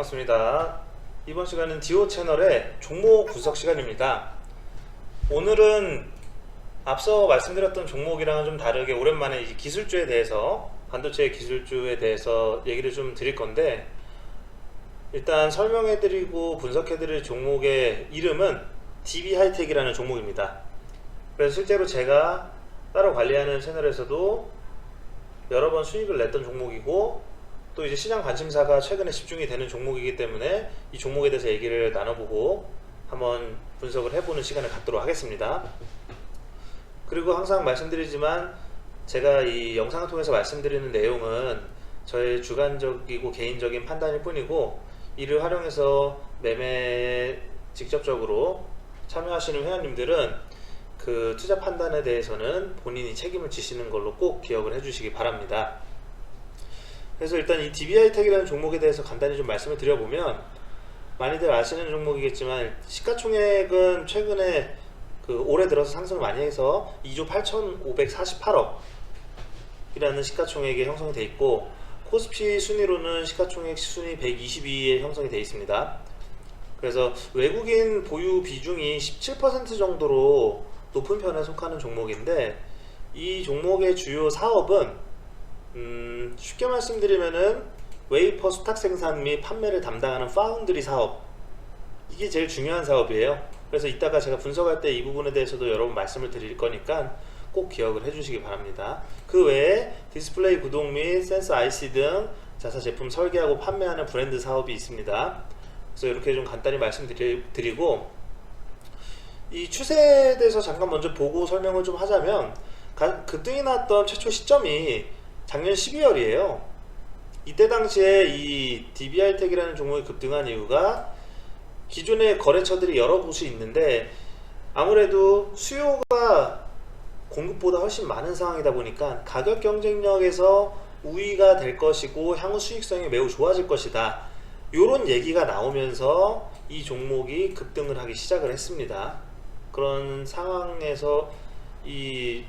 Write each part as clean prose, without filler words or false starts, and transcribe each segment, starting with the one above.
반갑습니다. 이번 시간은 디오 채널의 종목 분석 시간입니다. 오늘은 앞서 말씀드렸던 종목이랑은 좀 다르게 오랜만에 이 기술주에 대해서, 반도체 기술주에 대해서 얘기를 좀 드릴 건데, 일단 설명해드리고 분석해드릴 종목의 이름은 DB하이텍이라는 종목입니다. 그래서 실제로 제가 따로 관리하는 채널에서도 여러 번 수익을 냈던 종목이고, 또 이제 시장 관심사가 최근에 집중이 되는 종목이기 때문에 이 종목에 대해서 얘기를 나눠보고 한번 분석을 해보는 시간을 갖도록 하겠습니다. 그리고 항상 말씀드리지만 제가 이 영상을 통해서 말씀드리는 내용은 저의 주관적이고 개인적인 판단일 뿐이고, 이를 활용해서 매매에 직접적으로 참여하시는 회원님들은 그 투자 판단에 대해서는 본인이 책임을 지시는 걸로 꼭 기억을 해주시기 바랍니다. 그래서 일단 이 DB하이텍이라는 종목에 대해서 간단히 좀 말씀을 드려보면, 많이들 아시는 종목이겠지만 시가총액은 최근에 올해 들어서 상승을 많이 해서 2조 8,548억 이라는 시가총액이 형성이 되어 있고, 코스피 순위로는 시가총액 순위 122위에 형성이 되어 있습니다. 그래서 외국인 보유 비중이 17% 정도로 높은 편에 속하는 종목인데, 이 종목의 주요 사업은 쉽게 말씀드리면은 웨이퍼 수탁 생산 및 판매를 담당하는 파운드리 사업, 이게 제일 중요한 사업이에요. 그래서 이따가 제가 분석할 때 이 부분에 대해서도 여러 번 말씀을 드릴 거니까 꼭 기억을 해주시기 바랍니다. 그 외에 디스플레이 구동 및 센서 IC 등 자사 제품 설계하고 판매하는 브랜드 사업이 있습니다. 그래서 이렇게 좀 간단히 말씀드리고, 이 추세에 대해서 잠깐 먼저 보고 설명을 좀 하자면, 급등이 나왔던 최초 시점이 작년 12월이에요. 이때 당시에 이 DB하이텍이라는 종목이 급등한 이유가, 기존의 거래처들이 여러 곳이 있는데 아무래도 수요가 공급보다 훨씬 많은 상황이다 보니까 가격 경쟁력에서 우위가 될 것이고 향후 수익성이 매우 좋아질 것이다, 이런 얘기가 나오면서 이 종목이 급등을 하기 시작을 했습니다. 그런 상황에서 이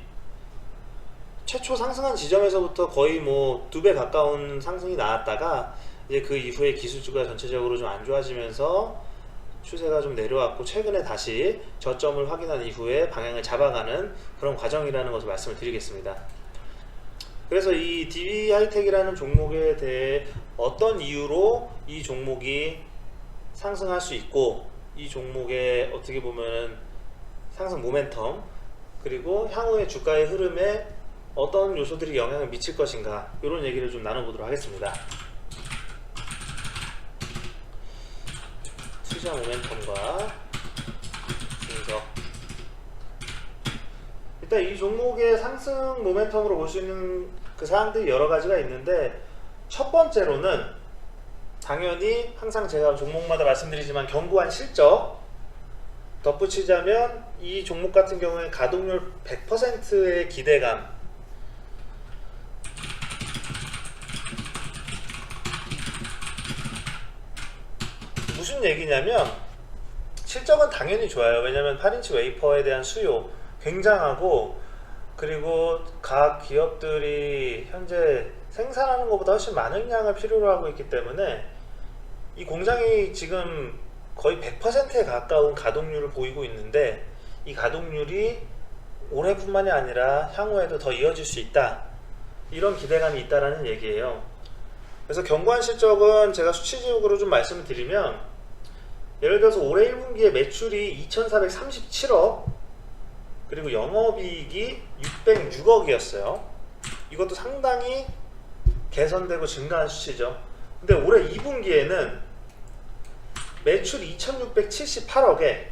최초 상승한 지점에서부터 거의 뭐 2배 가까운 상승이 나왔다가, 이제 그 이후에 기술주가 전체적으로 좀 안 좋아지면서 추세가 좀 내려왔고, 최근에 다시 저점을 확인한 이후에 방향을 잡아가는 그런 과정이라는 것을 말씀을 드리겠습니다. 그래서 이 DB하이텍이라는 종목에 대해 어떤 이유로 이 종목이 상승할 수 있고, 이 종목의 어떻게 보면 상승 모멘텀, 그리고 향후의 주가의 흐름에 어떤 요소들이 영향을 미칠 것인가, 이런 얘기를 좀 나눠보도록 하겠습니다. 투자 모멘텀과 분석. 일단 이 종목의 상승 모멘텀으로 볼 수 있는 그 사항들이 여러 가지가 있는데, 첫 번째로는 당연히 항상 제가 종목마다 말씀드리지만 견고한 실적, 덧붙이자면 이 종목 같은 경우에 가동률 100%의 기대감, 무슨 얘기냐면, 실적은 당연히 좋아요. 왜냐면 8인치 웨이퍼에 대한 수요 굉장하고, 그리고 각 기업들이 현재 생산하는 것보다 훨씬 많은 양을 필요로 하고 있기 때문에 이 공장이 지금 거의 100%에 가까운 가동률을 보이고 있는데, 이 가동률이 올해뿐만이 아니라 향후에도 더 이어질 수 있다, 이런 기대감이 있다라는 얘기예요. 그래서 견고한 실적은 제가 수치적으로 좀 말씀을 드리면, 예를 들어서 올해 1분기에 매출이 2,437억, 그리고 영업이익이 606억이었어요. 이것도 상당히 개선되고 증가한 수치죠. 근데 올해 2분기에는 매출 2,678억에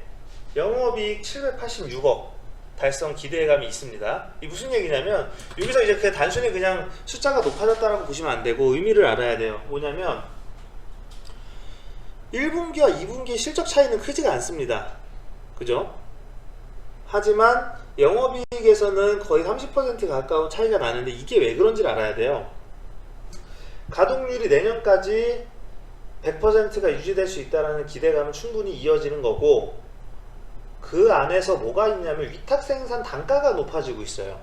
영업이익 786억 달성 기대감이 있습니다. 이 무슨 얘기냐면, 여기서 이제 그냥 단순히 그냥 숫자가 높아졌다라고 보시면 안 되고 의미를 알아야 돼요. 뭐냐면 1분기와 2분기의 실적 차이는 크지가 않습니다. 그죠? 하지만 영업이익에서는 거의 30% 가까운 차이가 나는데, 이게 왜 그런지를 알아야 돼요. 가동률이 내년까지 100%가 유지될 수 있다는 기대감은 충분히 이어지는 거고, 그 안에서 뭐가 있냐면 위탁 생산 단가가 높아지고 있어요.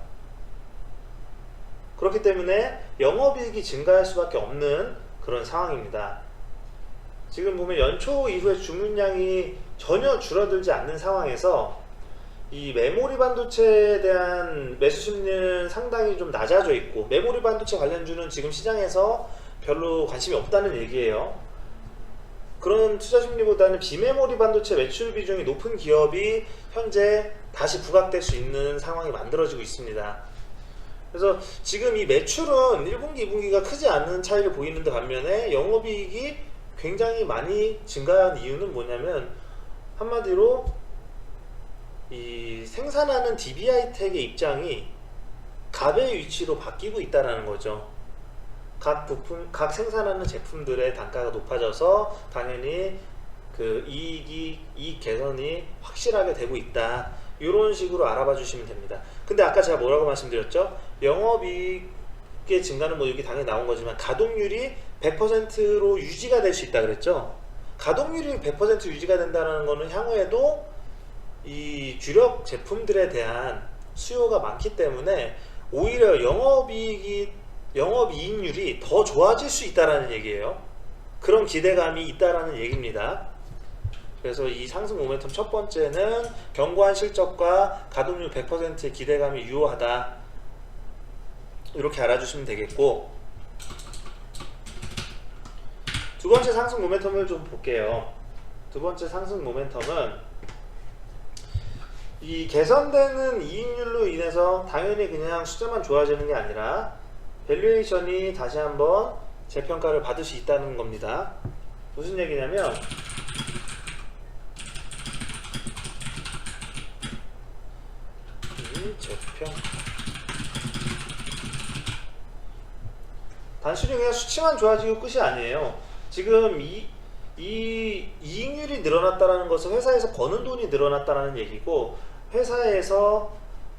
그렇기 때문에 영업이익이 증가할 수밖에 없는 그런 상황입니다. 지금 보면 연초 이후에 주문량이 전혀 줄어들지 않는 상황에서 이 메모리 반도체에 대한 매수 심리는 상당히 좀 낮아져 있고, 메모리 반도체 관련주는 지금 시장에서 별로 관심이 없다는 얘기예요. 그런 투자 심리보다는 비메모리 반도체 매출 비중이 높은 기업이 현재 다시 부각될 수 있는 상황이 만들어지고 있습니다. 그래서 지금 이 매출은 1분기, 2분기가 크지 않은 차이를 보이는데, 반면에 영업이익이 굉장히 많이 증가한 이유는 뭐냐면, 한마디로 이 생산하는 DBH텍의 입장이 갑의 위치로 바뀌고 있다는 거죠. 각 부품, 각 생산하는 제품들의 단가가 높아져서 당연히 그 이익 개선이 확실하게 되고 있다. 이런 식으로 알아봐 주시면 됩니다. 근데 아까 제가 뭐라고 말씀드렸죠? 영업이익의 증가는 뭐 여기 당연히 나온 거지만 가동률이 100%로 유지가 될 수 있다 그랬죠? 가동률이 100% 유지가 된다는 거는 향후에도 이 주력 제품들에 대한 수요가 많기 때문에 오히려 영업이익률이 더 좋아질 수 있다라는 얘기예요. 그런 기대감이 있다라는 얘기입니다. 그래서 이 상승 모멘텀 첫 번째는 견고한 실적과 가동률 100%의 기대감이 유효하다, 이렇게 알아주시면 되겠고, 두 번째 상승 모멘텀을 좀 볼게요. 두 번째 상승 모멘텀은 이 개선되는 이익률로 인해서 당연히 그냥 숫자만 좋아지는 게 아니라 밸류에이션이 다시 한번 재평가를 받을 수 있다는 겁니다. 무슨 얘기냐면, 단순히 그냥 수치만 좋아지고 끝이 아니에요. 지금 이 이익률이 늘어났다는 것은 회사에서 버는 돈이 늘어났다는 얘기고, 회사에서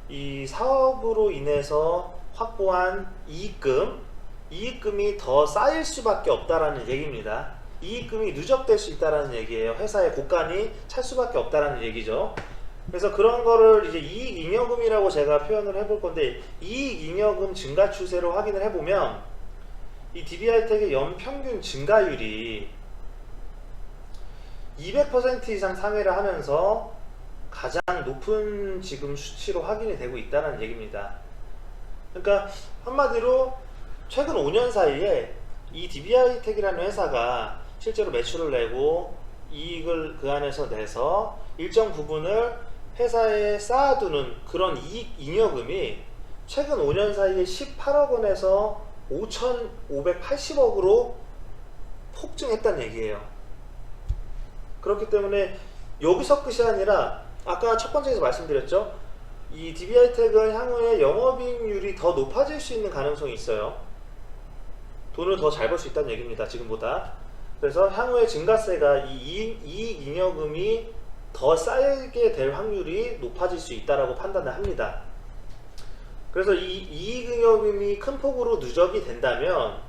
이 사업으로 인해서 확보한 이익금이 더 쌓일 수밖에 없다라는 얘기입니다. 이익금이 누적될 수 있다라는 얘기예요. 회사의 곳간이 찰 수밖에 없다라는 얘기죠. 그래서 그런 거를 이제 이익잉여금이라고 제가 표현을 해볼 건데, 이익잉여금 증가 추세로 확인을 해보면 이 DBH텍의 연평균 증가율이 200% 이상 상회를 하면서 가장 높은 지금 수치로 확인이 되고 있다는 얘기입니다. 그러니까 한마디로 최근 5년 사이에 이 DBH텍이라는 회사가 실제로 매출을 내고 이익을 그 안에서 내서 일정 부분을 회사에 쌓아두는 그런 이익 잉여금이 최근 5년 사이에 18억 원에서 5,580억으로 폭증했다는 얘기예요. 그렇기 때문에 여기서 끝이 아니라 아까 첫 번째에서 말씀드렸죠. 이 DBH텍은 향후에 영업이익률이 더 높아질 수 있는 가능성이 있어요. 돈을 더 잘 벌 수 있다는 얘기입니다, 지금보다. 그래서 향후에 증가세가 이 이익잉여금이 더 쌓이게 될 확률이 높아질 수 있다라고 판단을 합니다. 그래서 이 이익잉여금이 큰 폭으로 누적이 된다면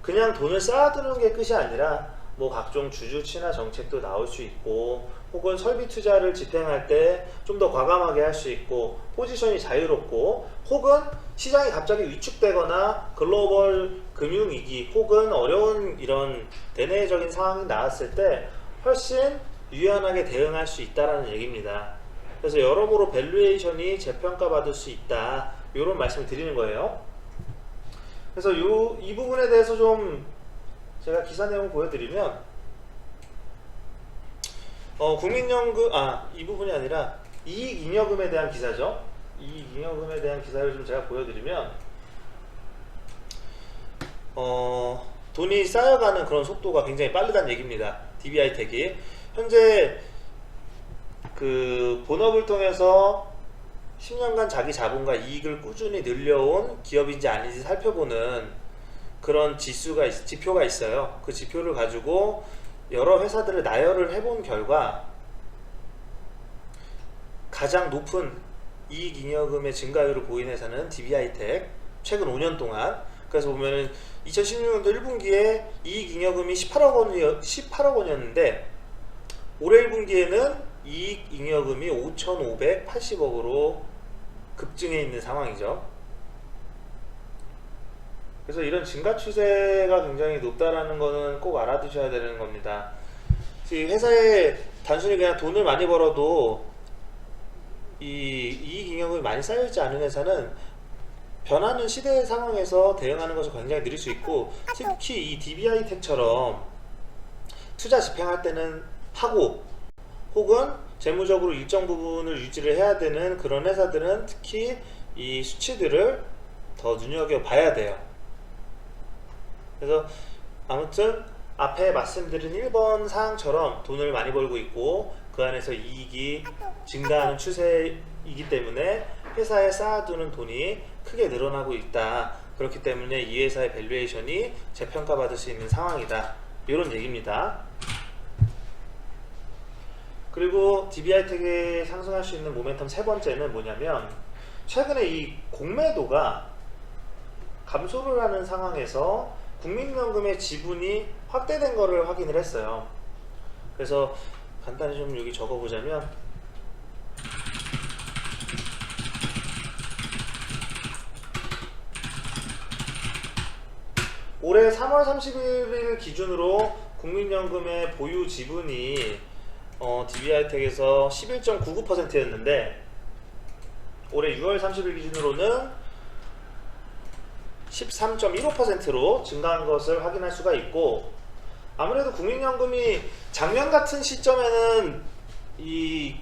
그냥 돈을 쌓아두는 게 끝이 아니라 뭐 각종 주주 친화 정책도 나올 수 있고, 혹은 설비 투자를 집행할 때 좀 더 과감하게 할 수 있고, 포지션이 자유롭고, 혹은 시장이 갑자기 위축되거나 글로벌 금융위기 혹은 어려운 이런 대내적인 상황이 나왔을 때 훨씬 유연하게 대응할 수 있다는 얘기입니다. 그래서 여러모로 밸류에이션이 재평가 받을 수 있다, 이런 말씀을 드리는 거예요. 그래서 이 부분에 대해서 좀 제가 기사 내용 보여드리면, 국민연금, 이 부분이 아니라 이익잉여금에 대한 기사죠. 이익잉여금에 대한 기사를 좀 제가 보여드리면, 돈이 쌓여가는 그런 속도가 굉장히 빠르다는 얘기입니다. DBH텍이 현재 그 본업을 통해서 10년간 자기 자본과 이익을 꾸준히 늘려온 기업인지 아닌지 살펴보는 그런 지표가 있어요. 그 지표를 가지고 여러 회사들을 나열을 해본 결과 가장 높은 이익잉여금의 증가율을 보인 회사는 DBH텍, 최근 5년 동안. 그래서 보면은 2016년도 1분기에 이익잉여금이 18억 원이었는데 올해 1분기에는 이익잉여금이 5,580억으로 급증해 있는 상황이죠. 그래서 이런 증가 추세가 굉장히 높다라는 거는 꼭 알아두셔야 되는 겁니다. 이 회사에 단순히 그냥 돈을 많이 벌어도 이 이익 잉여금이 많이 쌓여있지 않은 회사는 변하는 시대 상황에서 대응하는 것이 굉장히 느릴 수 있고, 특히 이 DBI텍처럼 투자 집행할 때는 하고 혹은 재무적으로 일정 부분을 유지를 해야 되는 그런 회사들은 특히 이 수치들을 더 눈여겨봐야 돼요. 그래서 아무튼 앞에 말씀드린 1번 사항처럼 돈을 많이 벌고 있고 그 안에서 이익이 증가하는 추세이기 때문에 회사에 쌓아두는 돈이 크게 늘어나고 있다. 그렇기 때문에 이 회사의 밸류에이션이 재평가받을 수 있는 상황이다. 이런 얘기입니다. 그리고 DBI텍에 상승할 수 있는 모멘텀 세 번째는 뭐냐면, 최근에 이 공매도가 감소를 하는 상황에서 국민연금의 지분이 확대된 거를 확인을 했어요. 그래서 간단히 좀 여기 적어보자면, 올해 3월 31일 기준으로 국민연금의 보유 지분이 DBI텍에서 11.99%였는데 올해 6월 30일 기준으로는 13.15%로 증가한 것을 확인할 수가 있고, 아무래도 국민연금이 작년 같은 시점에는 이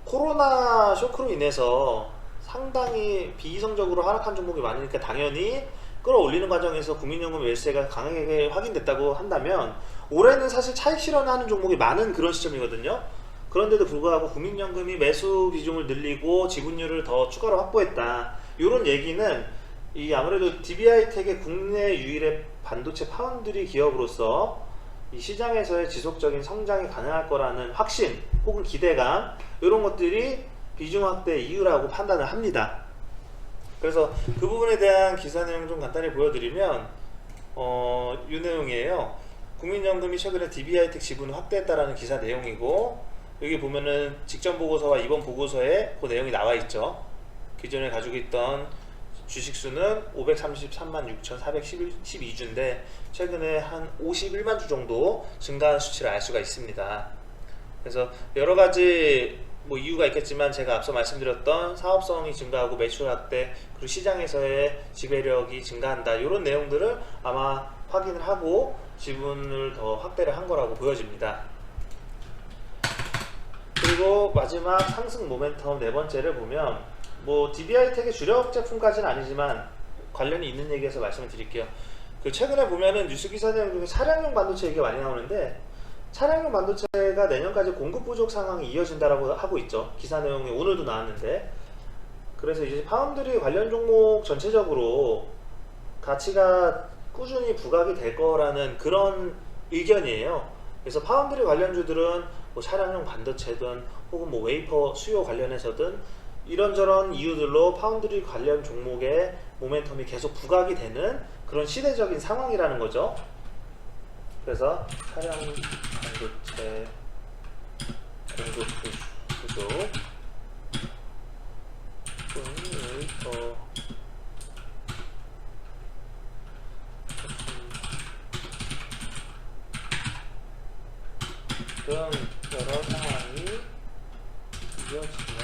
코로나 쇼크로 인해서 상당히 비이성적으로 하락한 종목이 많으니까 당연히 끌어올리는 과정에서 국민연금 월세가 강하게 확인됐다고 한다면, 올해는 사실 차익 실현하는 종목이 많은 그런 시점이거든요. 그런데도 불구하고 국민연금이 매수 비중을 늘리고 지분율을 더 추가로 확보했다. 이런 얘기는 이 아무래도 DBI텍의 국내 유일의 반도체 파운드리 기업으로서 이 시장에서의 지속적인 성장이 가능할 거라는 확신 혹은 기대감, 이런 것들이 비중 확대 이유라고 판단을 합니다. 그래서 그 부분에 대한 기사 내용 좀 간단히 보여드리면 이 내용이에요. 국민연금이 최근에 DBI텍 지분을 확대했다라는 기사 내용이고, 여기 보면은 직전 보고서와 이번 보고서에 그 내용이 나와 있죠. 기존에 가지고 있던 주식수는 533만 6,412주인데 최근에 한 51만 주 정도 증가한 수치를 알 수가 있습니다. 그래서 여러 가지 이유가 있겠지만, 제가 앞서 말씀드렸던 사업성이 증가하고 매출 확대, 그리고 시장에서의 지배력이 증가한다, 이런 내용들을 아마 확인을 하고 지분을 더 확대를 한 거라고 보여집니다. 그리고 마지막 상승 모멘텀 네 번째를 보면, DBI텍의 주력 제품까지는 아니지만 관련이 있는 얘기해서 말씀을 드릴게요. 최근에 보면은 뉴스 기사 내용 중에 차량용 반도체 얘기가 많이 나오는데, 차량용 반도체가 내년까지 공급 부족 상황이 이어진다라고 하고 있죠. 기사 내용이 오늘도 나왔는데, 그래서 이제 파운드리 관련 종목 전체적으로 가치가 꾸준히 부각이 될 거라는 그런 의견이에요. 그래서 파운드리 관련주들은 차량용 반도체든 혹은 웨이퍼 수요 관련해서든 이런저런 이유들로 파운드리 관련 종목의 모멘텀이 계속 부각이 되는 그런 시대적인 상황이라는 거죠. 그래서 차량 반도체 공급 부족 웨이퍼 등 여러 상황이 이어지며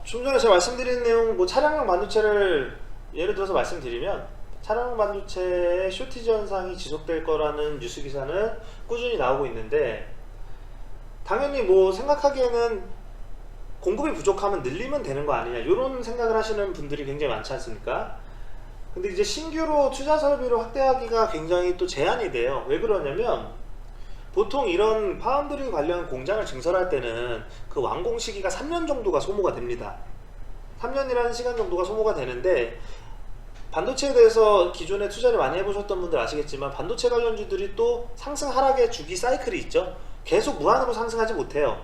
좀 전에 제가 말씀드린 내용, 차량용 반도체를 예를 들어서 말씀드리면, 차량용 반도체의 쇼티지 현상이 지속될 거라는 뉴스 기사는 꾸준히 나오고 있는데, 당연히 생각하기에는 공급이 부족하면 늘리면 되는 거 아니냐, 이런 생각을 하시는 분들이 굉장히 많지 않습니까? 근데 이제 신규로 투자 설비를 확대하기가 굉장히 또 제한이 돼요. 왜 그러냐면, 보통 이런 파운드리 관련 공장을 증설할 때는 그 완공 시기가 3년 정도가 소모가 됩니다. 3년이라는 시간 정도가 소모가 되는데, 반도체에 대해서 기존에 투자를 많이 해보셨던 분들 아시겠지만, 반도체 관련주들이 또 상승 하락의 주기 사이클이 있죠. 계속 무한으로 상승하지 못해요.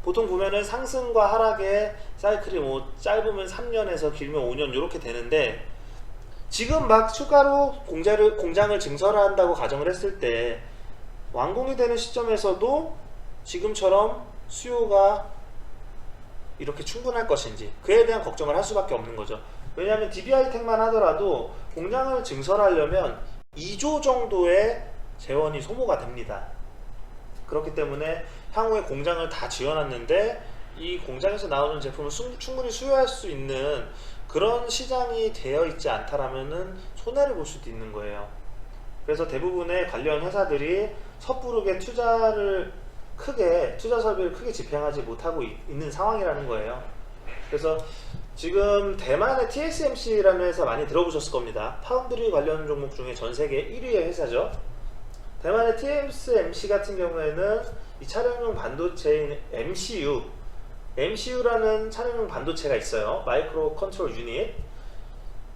보통 보면은 상승과 하락의 사이클이 짧으면 3년에서 길면 5년 이렇게 되는데, 지금 막 추가로 공장을 증설한다고 가정을 했을 때 완공이 되는 시점에서도 지금처럼 수요가 이렇게 충분할 것인지 그에 대한 걱정을 할 수밖에 없는 거죠. 왜냐하면 DB하이텍만 하더라도 공장을 증설하려면 2조 정도의 재원이 소모가 됩니다. 그렇기 때문에 향후에 공장을 다 지어놨는데 이 공장에서 나오는 제품을 충분히 수요할 수 있는 그런 시장이 되어 있지 않다라면은 손해를 볼 수도 있는 거예요. 그래서 대부분의 관련 회사들이 섣부르게 투자 설비를 크게 집행하지 못하고 있는 상황이라는 거예요. 그래서 지금 대만의 TSMC라는 회사 많이 들어보셨을 겁니다. 파운드리 관련 종목 중에 전 세계 1위의 회사죠. 대만의 TSMC 같은 경우에는 이 차량용 반도체인 MCU라는 차량용 반도체가 있어요. 마이크로 컨트롤 유닛.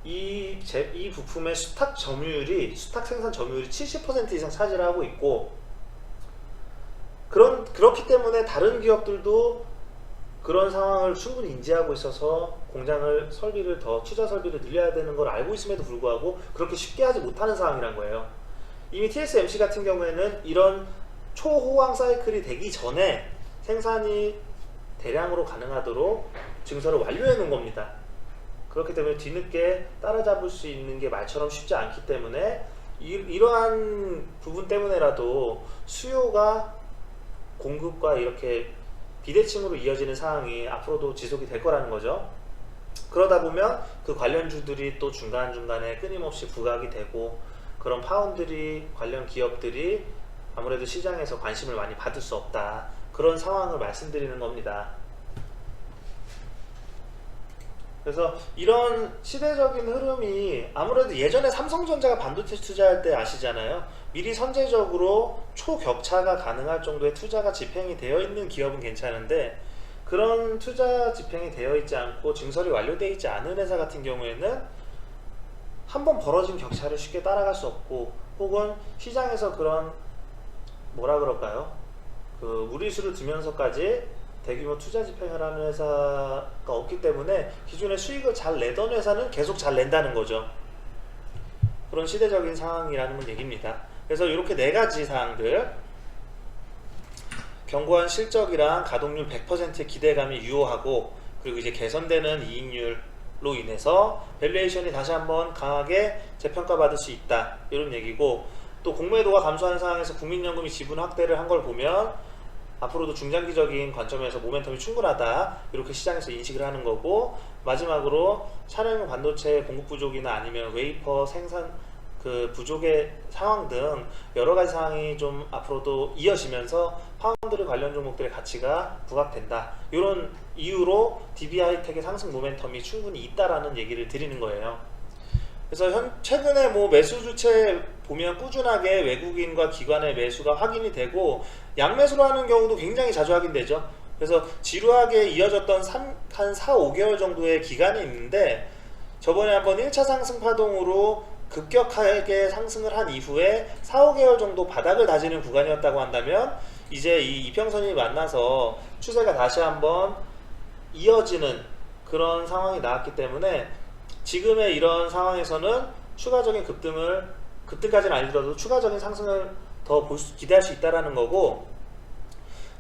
이 부품의 수탁 생산 점유율이 70% 이상 차지를 하고 있고, 그렇기 때문에 다른 기업들도 그런 상황을 충분히 인지하고 있어서 투자 설비를 늘려야 되는 걸 알고 있음에도 불구하고 그렇게 쉽게 하지 못하는 상황이란 거예요. 이미 TSMC 같은 경우에는 이런 초호황 사이클이 되기 전에 생산이 대량으로 가능하도록 증설을 완료해 놓은 겁니다. 그렇기 때문에 뒤늦게 따라잡을 수 있는 게 말처럼 쉽지 않기 때문에 이러한 부분 때문에라도 수요가 공급과 이렇게 비대칭으로 이어지는 상황이 앞으로도 지속이 될 거라는 거죠. 그러다 보면 그 관련주들이 또 중간중간에 끊임없이 부각이 되고, 그런 파운드리 관련 기업들이 아무래도 시장에서 관심을 많이 받을 수 없다, 그런 상황을 말씀드리는 겁니다. 그래서 이런 시대적인 흐름이 아무래도 예전에 삼성전자가 반도체 투자할 때 아시잖아요. 미리 선제적으로 초격차가 가능할 정도의 투자가 집행이 되어 있는 기업은 괜찮은데, 그런 투자 집행이 되어 있지 않고 증설이 완료되어 있지 않은 회사 같은 경우에는 한번 벌어진 격차를 쉽게 따라갈 수 없고, 혹은 시장에서 그런 무리수를 두면서까지 대규모 투자 집행을 하는 회사가 없기 때문에 기존에 수익을 잘 내던 회사는 계속 잘 낸다는 거죠. 그런 시대적인 상황이라는 얘기입니다. 그래서 이렇게 4가지 사항들, 견고한 실적이랑 가동률 100%의 기대감이 유효하고, 그리고 이제 개선되는 이익률로 인해서 밸류에이션이 다시 한번 강하게 재평가받을 수 있다, 이런 얘기고, 또 공매도가 감소하는 상황에서 국민연금이 지분 확대를 한 걸 보면 앞으로도 중장기적인 관점에서 모멘텀이 충분하다, 이렇게 시장에서 인식을 하는 거고, 마지막으로 차량용 반도체 공급 부족이나 아니면 웨이퍼 생산 부족의 상황 등 여러가지 상황이 좀 앞으로도 이어지면서 파운드리 관련 종목들의 가치가 부각된다, 이런 이유로 DB하이텍의 상승 모멘텀이 충분히 있다라는 얘기를 드리는 거예요. 그래서 최근에 매수 주체 보면 꾸준하게 외국인과 기관의 매수가 확인이 되고, 양매수로 하는 경우도 굉장히 자주 확인되죠. 그래서 지루하게 이어졌던 한 4, 5개월 정도의 기간이 있는데, 저번에 한번 1차 상승 파동으로 급격하게 상승을 한 이후에 4, 5개월 정도 바닥을 다지는 구간이었다고 한다면, 이제 이 이평선이 만나서 추세가 다시 한번 이어지는 그런 상황이 나왔기 때문에, 지금의 이런 상황에서는 추가적인 급등까지는 아니더라도 추가적인 상승을 더 기대할 수 있다는 거고,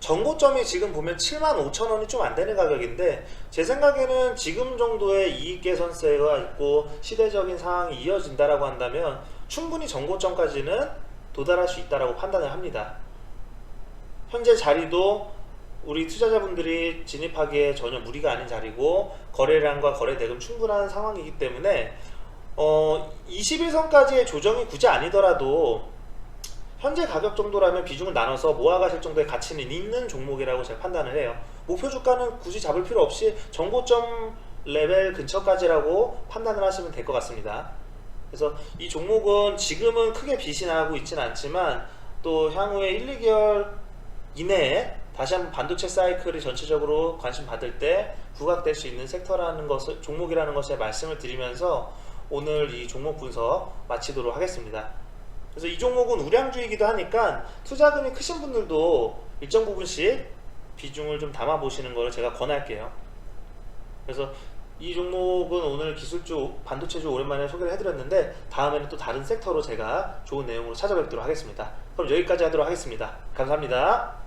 전고점이 지금 보면 75,000원이 좀 안 되는 가격인데, 제 생각에는 지금 정도의 이익 개선세가 있고 시대적인 상황이 이어진다라고 한다면 충분히 전고점까지는 도달할 수 있다라고 판단을 합니다. 현재 자리도 우리 투자자분들이 진입하기에 전혀 무리가 아닌 자리고, 거래량과 거래 대금 충분한 상황이기 때문에 21선까지의 조정이 굳이 아니더라도 현재 가격 정도라면 비중을 나눠서 모아가실 정도의 가치는 있는 종목이라고 제가 판단을 해요. 목표 주가는 굳이 잡을 필요 없이 정고점 레벨 근처까지라고 판단을 하시면 될 것 같습니다. 그래서 이 종목은 지금은 크게 비신하고 있지는 않지만, 또 향후에 1, 2개월 이내에 다시 한번 반도체 사이클이 전체적으로 관심 받을 때 부각될 수 있는 종목이라는 것에 말씀을 드리면서 오늘 이 종목 분석 마치도록 하겠습니다. 그래서 이 종목은 우량주이기도 하니까 투자금이 크신 분들도 일정 부분씩 비중을 좀 담아 보시는 것을 제가 권할게요. 그래서 이 종목은 오늘 기술주, 반도체주 오랜만에 소개를 해드렸는데, 다음에는 또 다른 섹터로 제가 좋은 내용으로 찾아뵙도록 하겠습니다. 그럼 여기까지 하도록 하겠습니다. 감사합니다.